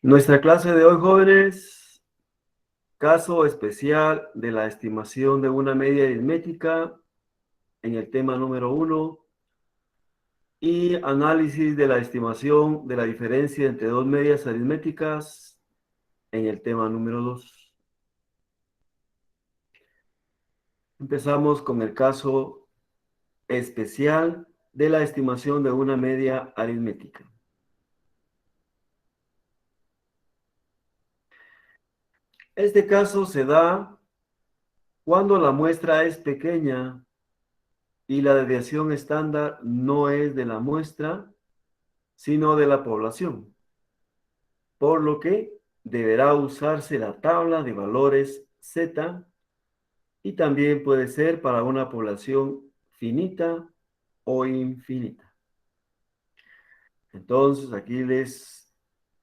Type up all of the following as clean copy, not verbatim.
Nuestra clase de hoy, jóvenes, caso especial de la estimación de una media aritmética en el tema número 1 y análisis de la estimación de la diferencia entre dos medias aritméticas en el tema número 2. Empezamos con el caso especial de la estimación de una media aritmética. Este caso se da cuando la muestra es pequeña y la desviación estándar no es de la muestra, sino de la población, por lo que deberá usarse la tabla de valores Z y también puede ser para una población finita o infinita. Entonces, aquí les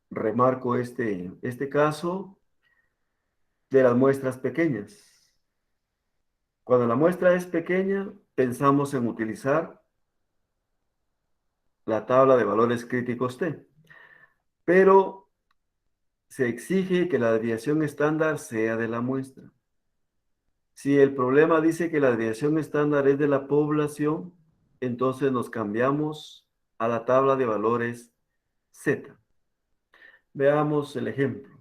remarco este caso de las muestras pequeñas. Cuando la muestra es pequeña, pensamos en utilizar la tabla de valores críticos T, pero se exige que la desviación estándar sea de la muestra. Si el problema dice que la desviación estándar es de la población, entonces nos cambiamos a la tabla de valores Z. Veamos el ejemplo.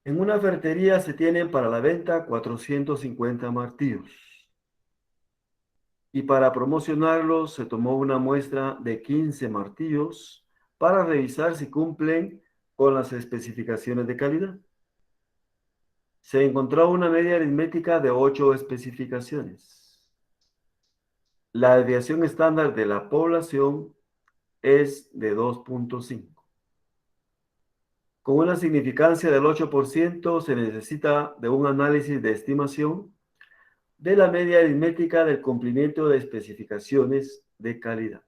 En una ferretería se tienen para la venta 450 martillos. Y para promocionarlos se tomó una muestra de 15 martillos para revisar si cumplen con las especificaciones de calidad. Se encontró una media aritmética de 8 especificaciones. La desviación estándar de la población es de 2.5. Con una significancia del 8% se necesita de un análisis de estimación de la media aritmética del cumplimiento de especificaciones de calidad.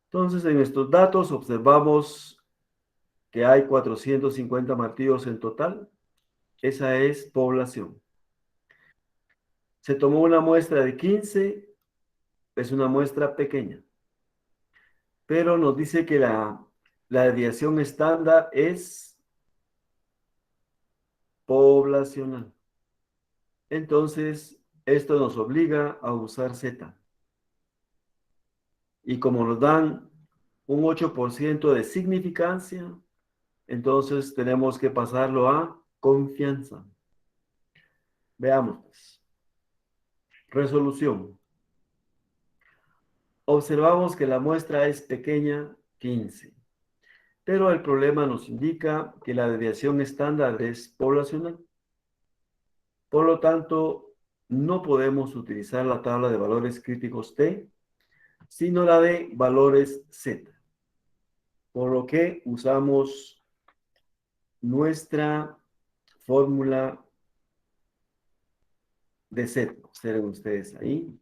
Entonces, en estos datos observamos que hay 450 martillos en total. Esa es población. Se tomó una muestra de 15, es una muestra pequeña, pero nos dice que la desviación estándar es poblacional. Entonces, esto nos obliga a usar Z. Y como nos dan un 8% de significancia, entonces tenemos que pasarlo a confianza. Veamos, pues. Resolución. Observamos que la muestra es pequeña, 15. Pero el problema nos indica que la desviación estándar es poblacional. Por lo tanto, no podemos utilizar la tabla de valores críticos T, sino la de valores Z. Por lo que usamos nuestra fórmula de Z. Observen ustedes ahí.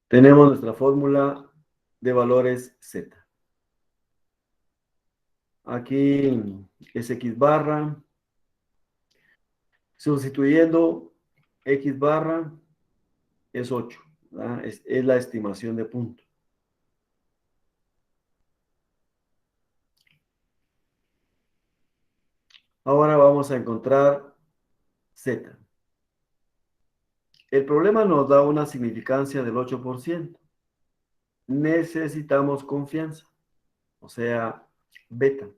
Tenemos nuestra fórmula de valores Z. Aquí es X barra. Sustituyendo X barra es 8. Es la estimación de punto. Ahora vamos a encontrar Z. El problema nos da una significancia del 8%. Necesitamos confianza, o sea, beta.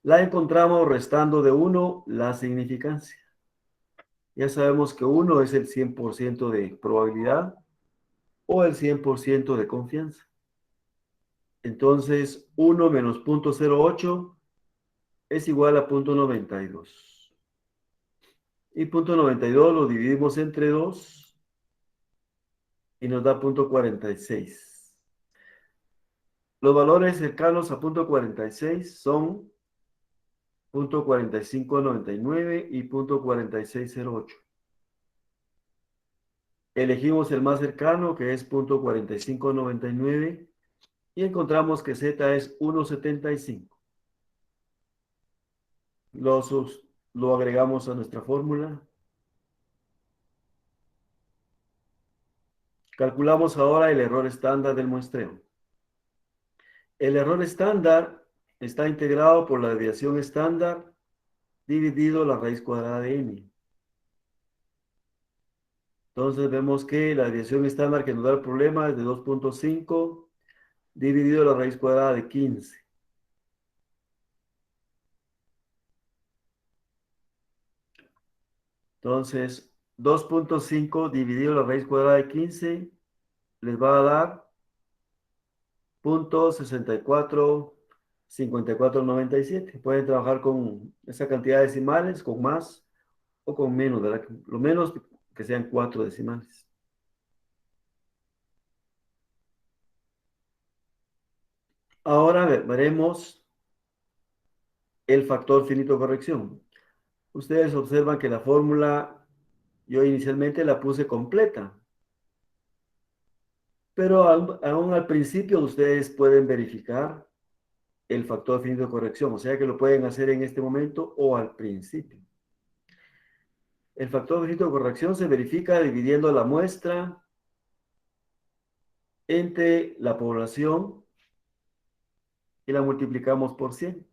La encontramos restando de 1 la significancia. Ya sabemos que 1 es el 100% de probabilidad o el 100% de confianza. Entonces, 1 menos 0.08 es igual a 0.92. Y 0.92 lo dividimos entre 2 y nos da 0.46. Los valores cercanos a 0.46 son 0.4599 y 0.4608. Elegimos el más cercano, que es 0.4599, y encontramos que Z es 1.75. Lo agregamos a nuestra fórmula Calculamos ahora el error estándar del muestreo. El error estándar está integrado por la desviación estándar dividido la raíz cuadrada de n. Entonces vemos que la desviación estándar que nos da el problema es de 2.5 dividido la raíz cuadrada de 15. Entonces, 2.5 dividido la raíz cuadrada de 15 les va a dar 0.645497. Pueden trabajar con esa cantidad de decimales, con más o con menos, ¿verdad? Lo menos que sean 4 decimales. Ahora veremos el factor finito de corrección. Ustedes observan que la fórmula yo inicialmente la puse completa, pero aún al principio ustedes pueden verificar el factor finito de corrección, o sea que lo pueden hacer en este momento o al principio. El factor finito de corrección se verifica dividiendo la muestra entre la población y la multiplicamos por 100.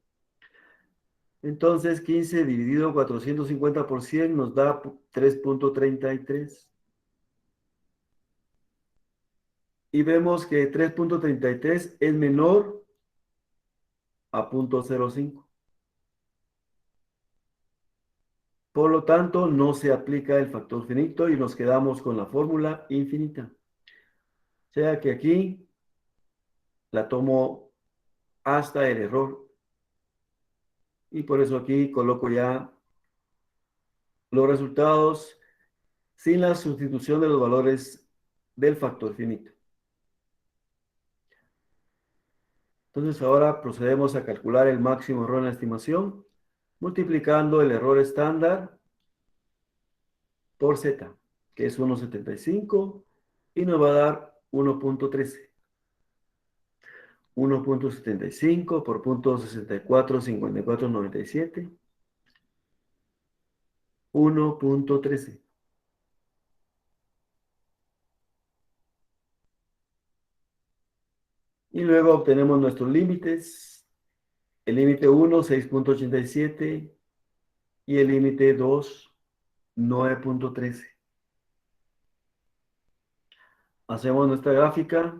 Entonces 15 dividido 450 por 100 nos da 3.33. Y vemos que 3.33 es menor a 0.05. Por lo tanto, no se aplica el factor finito y nos quedamos con la fórmula infinita. O sea que aquí la tomo hasta el error. Y por eso aquí coloco ya los resultados sin la sustitución de los valores del factor finito. Entonces ahora procedemos a calcular el máximo error en la estimación, multiplicando el error estándar por z, que es 1.75, y nos va a dar 1.13. 1.75 por 0.645497, 1.13. Y luego obtenemos nuestros límites. El límite 1, 6.87, y el límite 2, 9.13. Hacemos nuestra gráfica.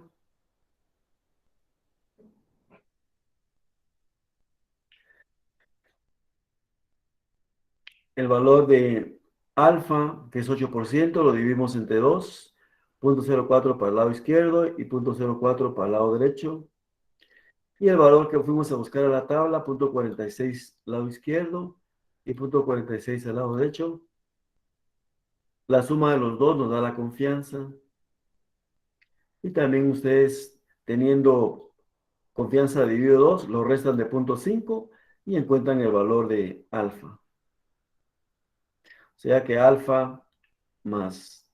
El valor de alfa, que es 8%, lo dividimos entre 2, 0.04 para el lado izquierdo y 0.04 para el lado derecho. Y el valor que fuimos a buscar a la tabla, 0.46 lado izquierdo y 0.46 al lado derecho. La suma de los dos nos da la confianza. Y también ustedes, teniendo confianza dividido 2, lo restan de 0.5 y encuentran el valor de alfa. O sea que alfa más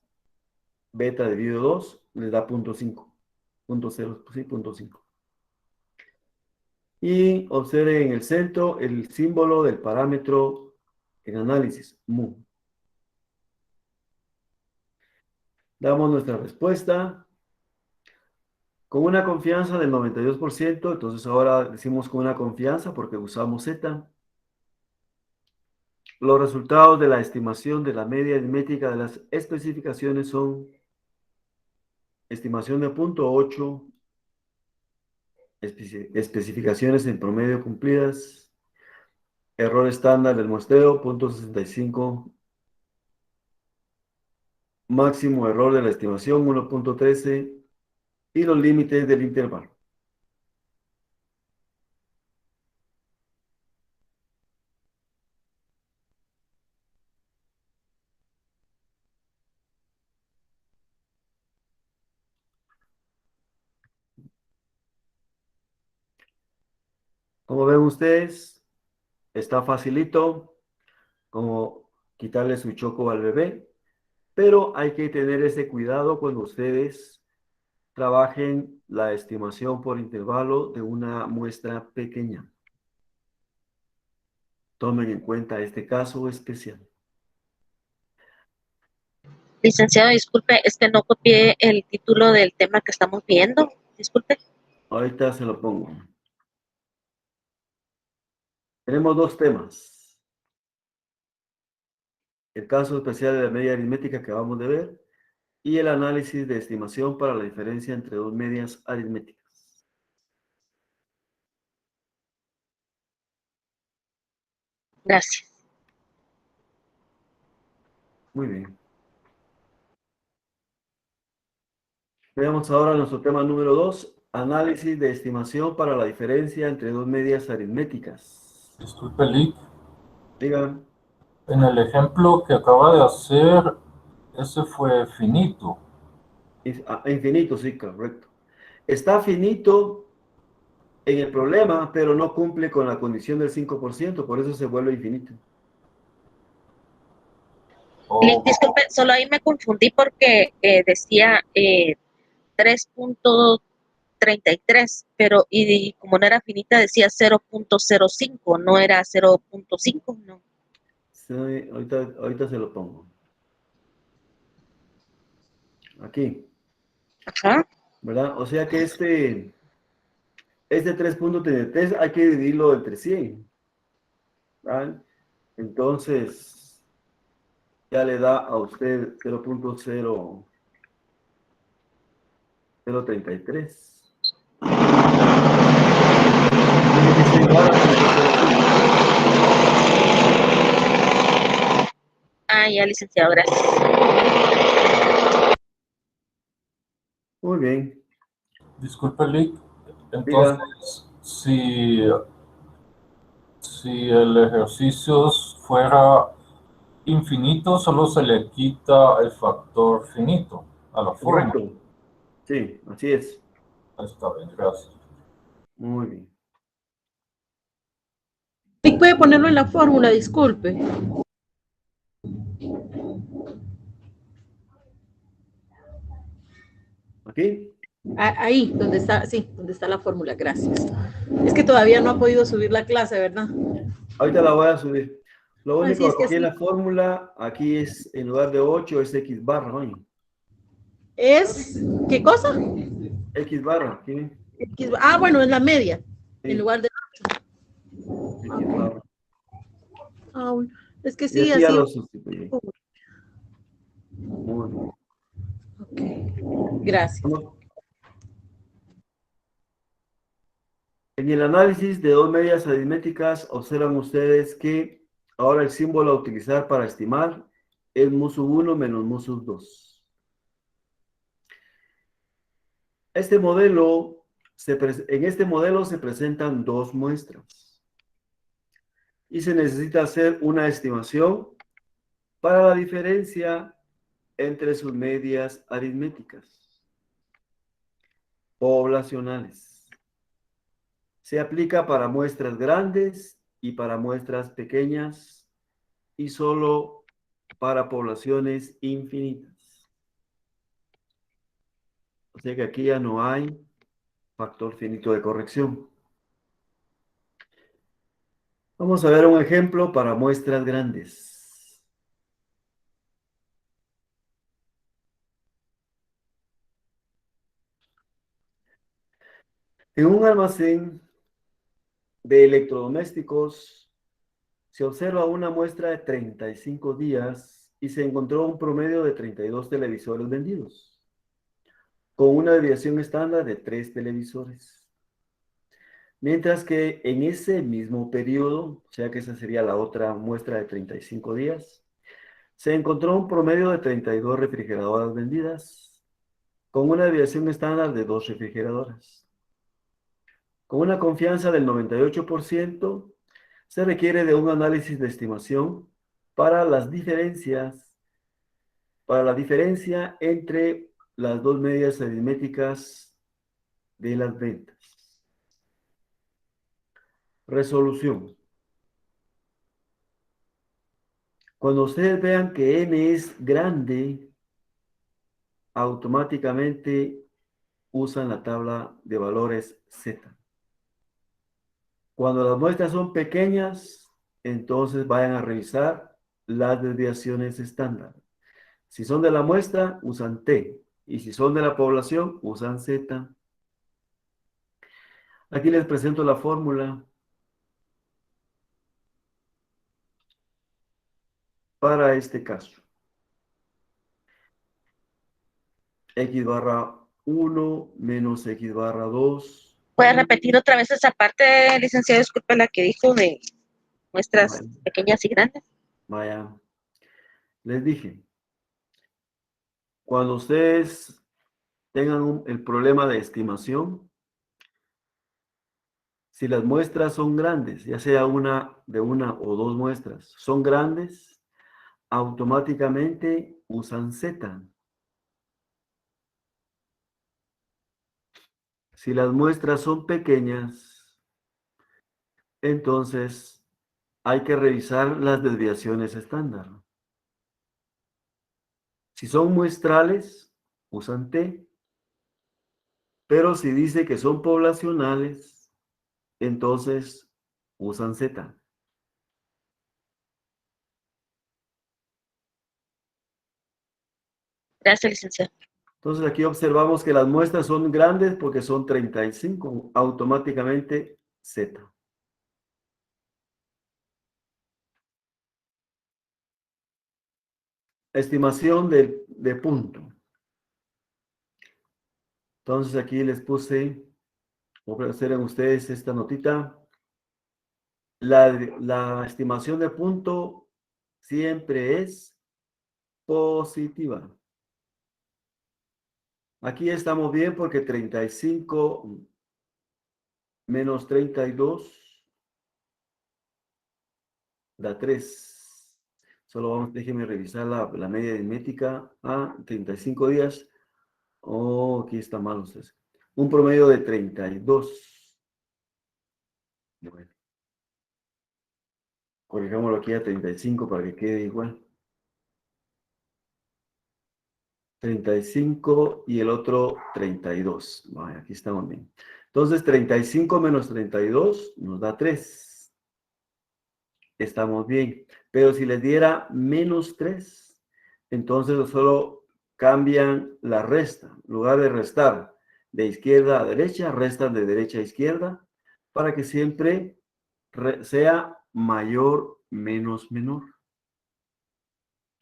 beta dividido 2 les da 0.5. 0.0, sí, 0.5. Y observen en el centro el símbolo del parámetro en análisis, mu. Damos nuestra respuesta con una confianza del 92%. Entonces ahora decimos con una confianza porque usamos z. Los resultados de la estimación de la media aritmética de las especificaciones son estimación de 0.8, especificaciones en promedio cumplidas, error estándar del muestreo 0.65, máximo error de la estimación 1.13 y los límites del intervalo. Como ven ustedes, está facilito como quitarle su choco al bebé, pero hay que tener ese cuidado cuando ustedes trabajen la estimación por intervalo de una muestra pequeña. Tomen en cuenta este caso especial. Licenciado, disculpe, es que no copié el título del tema que estamos viendo. Disculpe. Ahorita se lo pongo. Tenemos dos temas. El caso especial de la media aritmética que acabamos de ver y el análisis de estimación para la diferencia entre dos medias aritméticas. Gracias. Muy bien. Veamos ahora nuestro tema número 2, análisis de estimación para la diferencia entre dos medias aritméticas. Disculpe, Lick. Digan. En el ejemplo que acaba de hacer, ese fue finito. Infinito, sí, correcto. Está finito en el problema, pero no cumple con la condición del 5%, por eso se vuelve infinito. Disculpe, solo ahí me confundí porque decía 3.33, pero y como no era finita decía 0.05, no era 0.5, no. Sí, ahorita se lo pongo. Aquí. Ajá. ¿Verdad? O sea que este 3.33 hay que dividirlo entre 100. ¿Verdad? Entonces, ya le da a usted 0.033. Es igual a 0.05. Ah, ya, licenciado, gracias. Muy bien. Disculpe, Lick. Diga. Entonces, si el ejercicio fuera infinito, solo se le quita el factor finito a la fórmula. Correcto. Sí, así es. Está bien, gracias. Muy bien. ¿Y puede ponerlo en la fórmula? Disculpe. ¿Aquí? Ahí, donde está, sí, donde está la fórmula, gracias. Es que todavía no ha podido subir la clase, ¿verdad? Ahorita la voy a subir. Lo Ay, sí, único es que aquí en así. la fórmula, aquí es en lugar de 8 es X barra, oye. Es, ¿qué cosa? X barra, aquí. Bueno, es la media, en Sí, lugar de... X barra. Bueno, es que Y sí, aquí ya así. lo sustituí. Muy bien. Ok, gracias. En el análisis de dos medias aritméticas, observan ustedes que ahora el símbolo a utilizar para estimar es mu sub 1 menos mu sub 2. En este modelo se presentan dos muestras y se necesita hacer una estimación para la diferencia entre sus medias aritméticas poblacionales. Se aplica para muestras grandes y para muestras pequeñas y solo para poblaciones infinitas. O sea que aquí ya no hay factor finito de corrección. Vamos a ver un ejemplo para muestras grandes. En un almacén de electrodomésticos se observa una muestra de 35 días y se encontró un promedio de 32 televisores vendidos, con una desviación estándar de 3 televisores. Mientras que en ese mismo periodo, o sea que esa sería la otra muestra de 35 días, se encontró un promedio de 32 refrigeradoras vendidas, con una desviación estándar de 2 refrigeradoras. Con una confianza del 98%, se requiere de un análisis de estimación para las diferencias, para la diferencia entre las dos medias aritméticas de las ventas. Resolución. Cuando ustedes vean que n es grande, automáticamente usan la tabla de valores Z. Cuando las muestras son pequeñas, entonces vayan a revisar las desviaciones estándar. Si son de la muestra, usan T. Y si son de la población, usan Z. Aquí les presento la fórmula para este caso. X barra 1 menos X barra 2. ¿Puede repetir otra vez esa parte, licenciado? Disculpe, la que dijo de muestras Vaya, pequeñas y grandes. vaya. Les dije, cuando ustedes tengan el problema de estimación, si las muestras son grandes, ya sea una o dos muestras, son grandes, automáticamente usan Z. Si las muestras son pequeñas, entonces hay que revisar las desviaciones estándar. Si son muestrales, usan T. Pero si dice que son poblacionales, entonces usan Z. Gracias, licenciado. Entonces aquí observamos que las muestras son grandes porque son 35, automáticamente Z. Estimación de punto. Entonces aquí les puse, voy a hacer en ustedes esta notita. La estimación de punto siempre es positiva. Aquí estamos bien porque 35 menos 32 da 3. Solo vamos, déjenme revisar la media aritmética a 35 días. Oh, aquí está mal ustedes. Un promedio de 32. Bueno, corrijámoslo aquí a 35 para que quede igual. 35 y el otro 32. Vaya, aquí estamos bien. Entonces, 35 menos 32 nos da 3. Estamos bien. Pero si les diera menos 3, entonces solo cambian la resta. En lugar de restar de izquierda a derecha, restan de derecha a izquierda para que siempre sea mayor menos menor.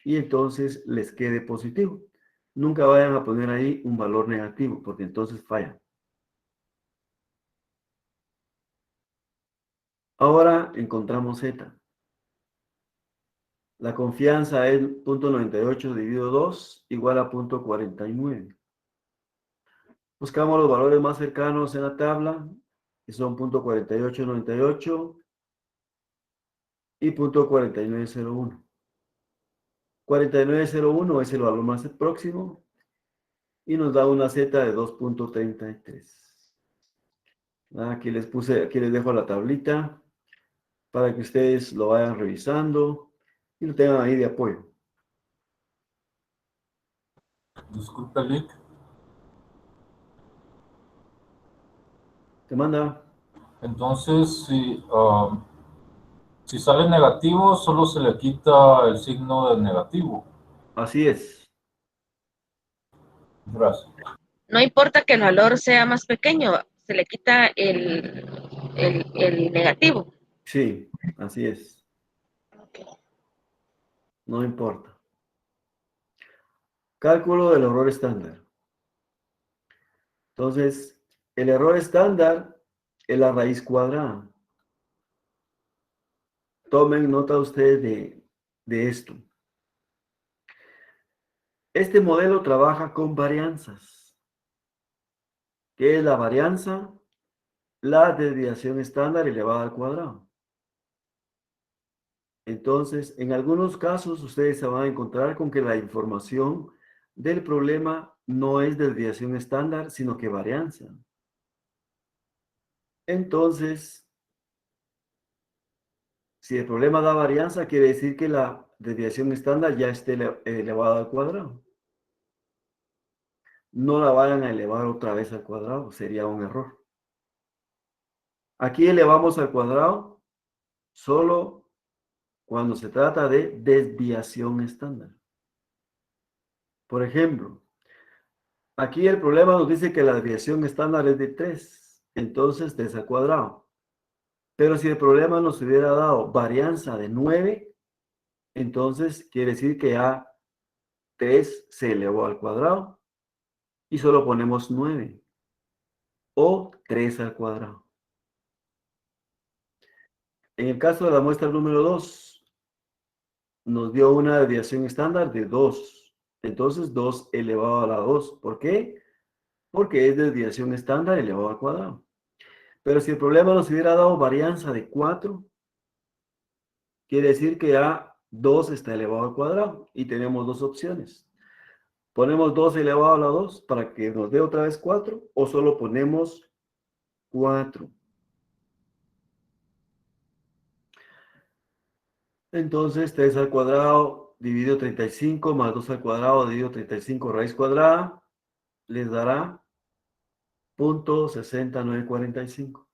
Y entonces les quede positivo. Nunca vayan a poner ahí un valor negativo, porque entonces falla. Ahora encontramos Z. La confianza es 0.98 dividido 2 igual a 0.49. Buscamos los valores más cercanos en la tabla, que son 0.4898 y 0.4901. 4901 es el valor más próximo y nos da una Z de 2.33. Aquí les dejo la tablita para que ustedes lo vayan revisando y lo tengan ahí de apoyo. Disculpe, Lick. Te manda. Entonces, si sale negativo, solo se le quita el signo de negativo. Así es. Gracias. No importa que el valor sea más pequeño, se le quita el negativo. Sí, así es. Okay. No importa. Cálculo del error estándar. Entonces, el error estándar es la raíz cuadrada. Tomen nota ustedes de esto. Este modelo trabaja con varianzas. ¿Qué es la varianza? La desviación estándar elevada al cuadrado. Entonces, en algunos casos ustedes se van a encontrar con que la información del problema no es desviación estándar, sino que varianza. Entonces, si el problema da varianza, quiere decir que la desviación estándar ya esté elevada al cuadrado. No la vayan a elevar otra vez al cuadrado, sería un error. Aquí elevamos al cuadrado solo cuando se trata de desviación estándar. Por ejemplo, aquí el problema nos dice que la desviación estándar es de 3, entonces 3 al cuadrado. Pero si el problema nos hubiera dado varianza de 9, entonces quiere decir que ya 3 se elevó al cuadrado y solo ponemos 9 o 3 al cuadrado. En el caso de la muestra número 2, nos dio una desviación estándar de 2. Entonces 2 elevado a la 2. ¿Por qué? Porque es desviación estándar elevado al cuadrado. Pero si el problema nos hubiera dado varianza de 4, quiere decir que ya 2 está elevado al cuadrado y tenemos dos opciones. Ponemos 2 elevado a la 2 para que nos dé otra vez 4 o solo ponemos 4. Entonces 3 al cuadrado dividido 35 más 2 al cuadrado dividido 35 raíz cuadrada les dará 0.6945.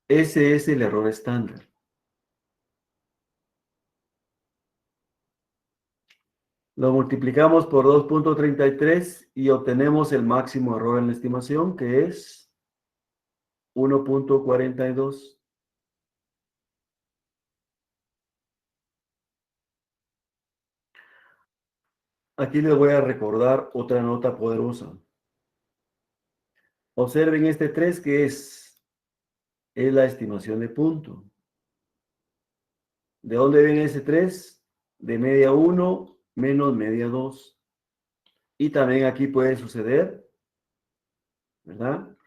Ese es el error estándar. Lo multiplicamos por 2.33 y obtenemos el máximo error en la estimación, que es 1.42. Aquí les voy a recordar otra nota poderosa. Observen este 3 que es la estimación de punto. ¿De dónde viene ese 3? De media 1 menos media 2. Y también aquí puede suceder, ¿verdad?,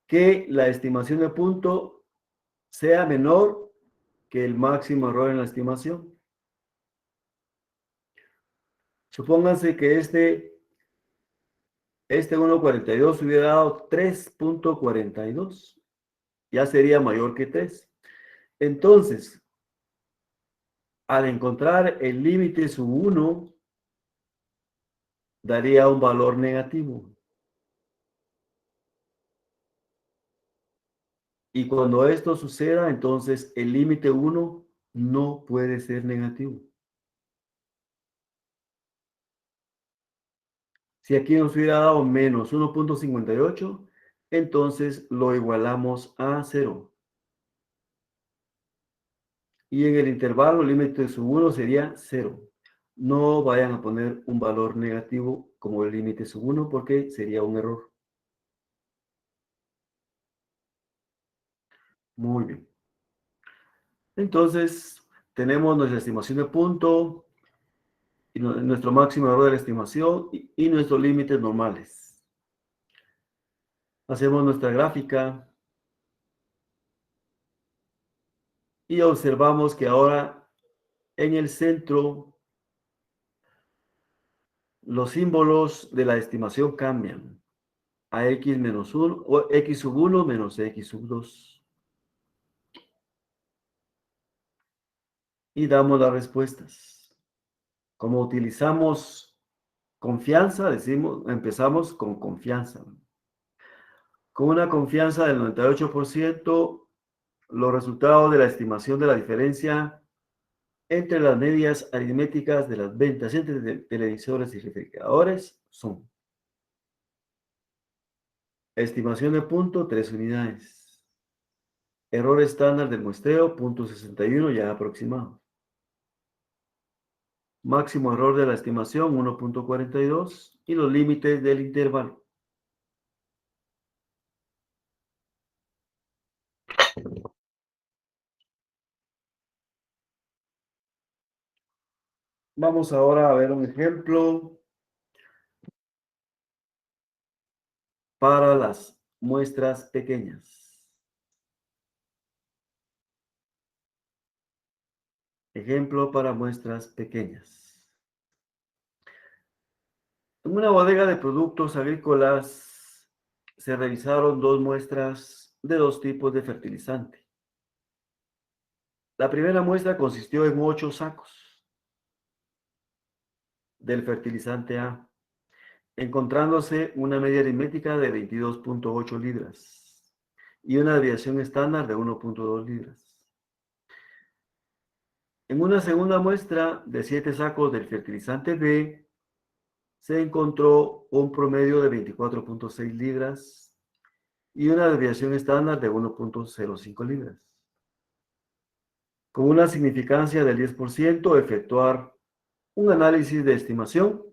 que la estimación de punto sea menor que el máximo error en la estimación. Supónganse que este 1.42 hubiera dado 3.42. Ya sería mayor que 3. Entonces, al encontrar el límite sub 1, daría un valor negativo. Y cuando esto suceda, entonces el límite 1 no puede ser negativo. Si aquí nos hubiera dado menos 1.58, entonces lo igualamos a 0. Y en el intervalo, el límite sub 1 sería 0. No vayan a poner un valor negativo como el límite sub 1 porque sería un error. Muy bien. Entonces, tenemos nuestra estimación de punto, y nuestro máximo error de la estimación y nuestros límites normales. Hacemos nuestra gráfica y observamos que ahora en el centro los símbolos de la estimación cambian a x menos 1 o x sub 1 menos x sub 2. Y damos las respuestas. Como utilizamos confianza, empezamos con confianza. Con una confianza del 98%, los resultados de la estimación de la diferencia entre las medias aritméticas de las ventas entre televisores y refrigeradores son: estimación de punto, 3 unidades. Error estándar del muestreo, 0.61 ya aproximado. Máximo error de la estimación, 1.42. Y los límites del intervalo. Vamos ahora a ver un ejemplo para las muestras pequeñas. Ejemplo para muestras pequeñas. En una bodega de productos agrícolas se realizaron dos muestras de dos tipos de fertilizante. La primera muestra consistió en 8 sacos del fertilizante A, encontrándose una media aritmética de 22.8 libras y una desviación estándar de 1.2 libras. En una segunda muestra de 7 sacos del fertilizante B, se encontró un promedio de 24.6 libras y una desviación estándar de 1.05 libras. Con una significancia del 10%, efectuar un análisis de estimación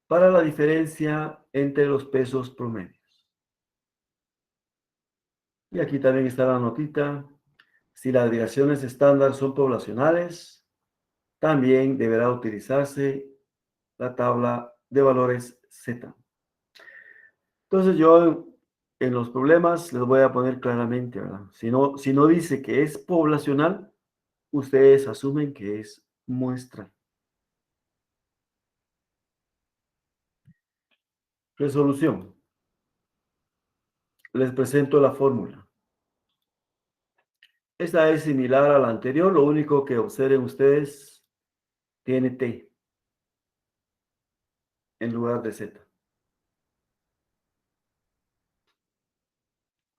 para la diferencia entre los pesos promedios. Y aquí también está la notita. Si las desviaciones estándar son poblacionales, también deberá utilizarse la tabla de valores Z. Entonces yo en los problemas les voy a poner claramente, ¿verdad? Si no dice que es poblacional, ustedes asumen que es muestral. Resolución. Les presento la fórmula. Esta es similar a la anterior, lo único que observen ustedes tiene T en lugar de Z.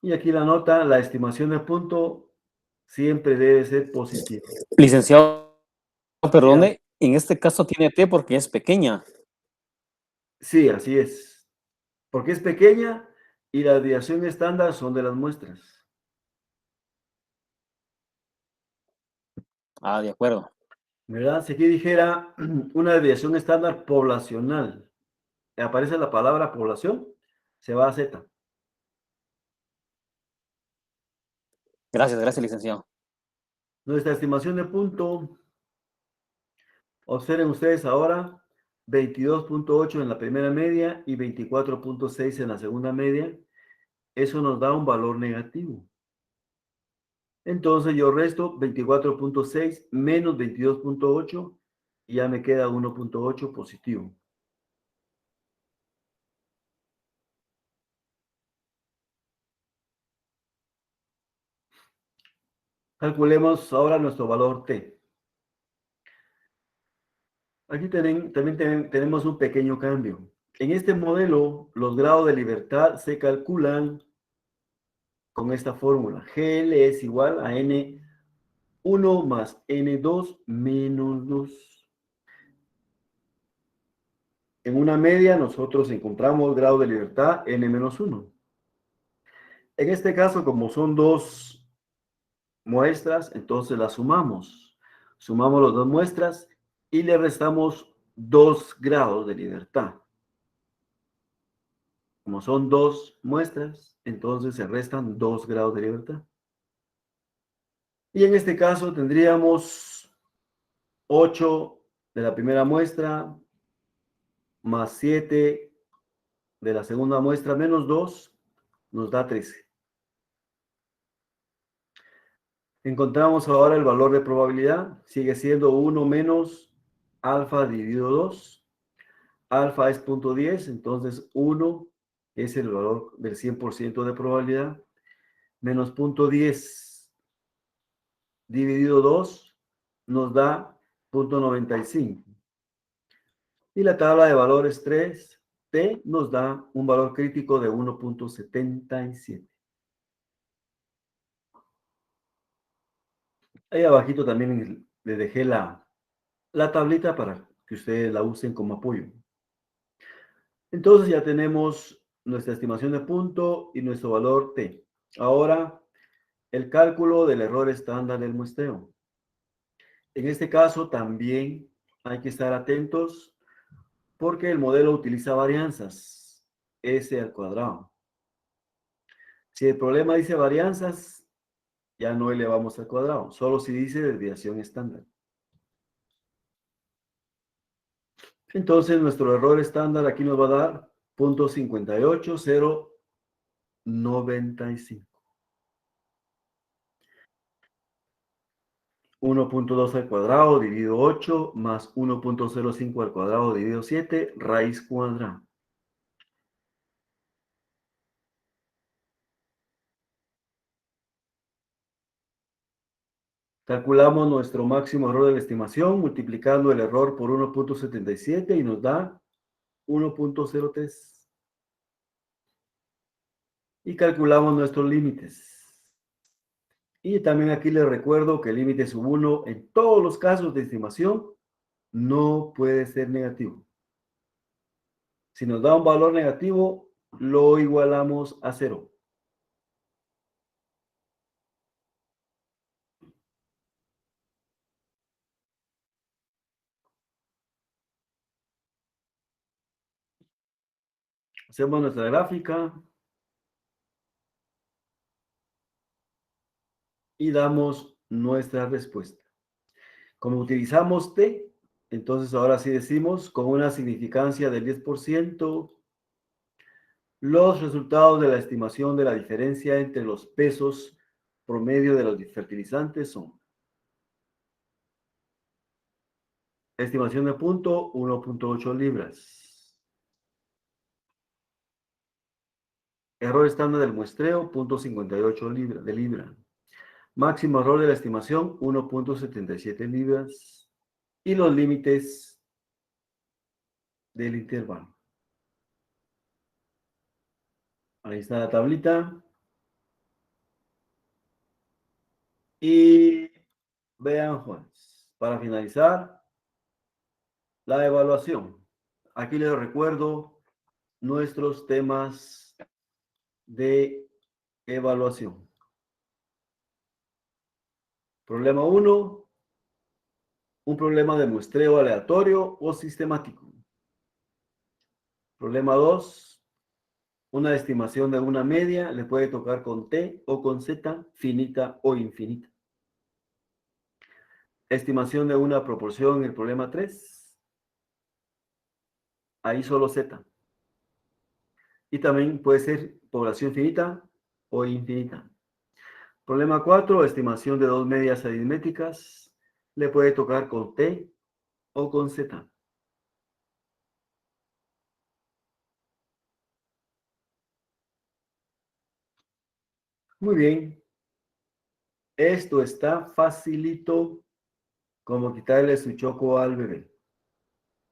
Y aquí la nota, la estimación de punto siempre debe ser positiva. Licenciado, perdone, en este caso tiene T porque es pequeña. Sí, así es. Porque es pequeña y la desviación estándar son de las muestras. Ah, de acuerdo. ¿Verdad? Si aquí dijera una desviación estándar poblacional, aparece la palabra población, se va a Z. Gracias, licenciado. Nuestra estimación de punto, observen ustedes ahora, 22.8 en la primera media y 24.6 en la segunda media. Eso nos da un valor negativo. Entonces yo resto 24.6 menos 22.8 y ya me queda 1.8 positivo. Calculemos ahora nuestro valor T. Aquí también tenemos un pequeño cambio. En este modelo, los grados de libertad se calculan con esta fórmula. GL es igual a N1 más N2 menos 2. En una media, nosotros encontramos grado de libertad N menos 1. En este caso, como son dos muestras, entonces las sumamos. Sumamos las dos muestras y le restamos 2 grados de libertad. Como son dos muestras, entonces se restan 2 grados de libertad. Y en este caso tendríamos 8 de la primera muestra más 7 de la segunda muestra menos 2 nos da 13. Encontramos ahora el valor de probabilidad. Sigue siendo 1 menos alfa dividido 2. Alfa es 0.10, entonces 1 es el valor del 100% de probabilidad. Menos 0.10 dividido 2 nos da 0.95. Y la tabla de valores 3T nos da un valor crítico de 1.77. Ahí abajito también les dejé la tablita para que ustedes la usen como apoyo. Entonces ya tenemos nuestra estimación de punto y nuestro valor T. Ahora, el cálculo del error estándar del muestreo. En este caso también hay que estar atentos porque el modelo utiliza varianzas, S al cuadrado. Si el problema dice varianzas, ya no elevamos al cuadrado, solo si dice desviación estándar. Entonces nuestro error estándar aquí nos va a dar 0.58095. 1.2 al cuadrado dividido 8 más 1.05 al cuadrado dividido 7, raíz cuadrada. Calculamos nuestro máximo error de la estimación multiplicando el error por 1.77 y nos da 1.03. Y calculamos nuestros límites. Y también aquí les recuerdo que el límite sub 1 en todos los casos de estimación no puede ser negativo. Si nos da un valor negativo, lo igualamos a 0. Hacemos nuestra gráfica y damos nuestra respuesta. Como utilizamos t, entonces ahora sí decimos con una significancia del 10%, los resultados de la estimación de la diferencia entre los pesos promedio de los fertilizantes son: estimación de punto, 1.8 libras. Error estándar del muestreo, 0.58 de libra. Máximo error de la estimación, 1.77 libras. Y los límites del intervalo. Ahí está la tablita. Y vean, Juanes, para finalizar, la evaluación. Aquí les recuerdo nuestros temas de evaluación. Problema 1, un problema de muestreo aleatorio o sistemático. Problema 2, una estimación de una media, le puede tocar con T o con Z, finita o infinita. Estimación de una proporción en el problema 3, ahí solo Z. Y también puede ser población finita o infinita. Problema 4, estimación de dos medias aritméticas, le puede tocar con T o con Z. Muy bien. Esto está facilito como quitarle su choco al bebé.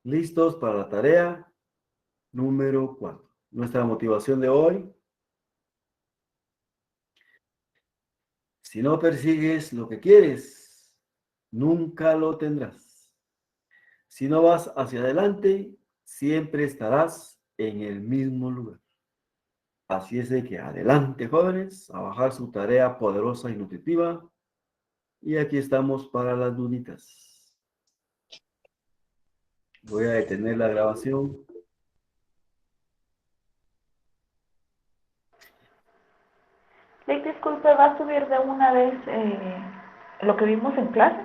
¿Listos para la tarea número 4? Nuestra motivación de hoy. Si no persigues lo que quieres, nunca lo tendrás. Si no vas hacia adelante, siempre estarás en el mismo lugar. Así es de que adelante, jóvenes, a bajar su tarea poderosa y nutritiva. Y aquí estamos para las duditas. Voy a detener la grabación. Disculpe, ¿va a subir de una vez lo que vimos en clase?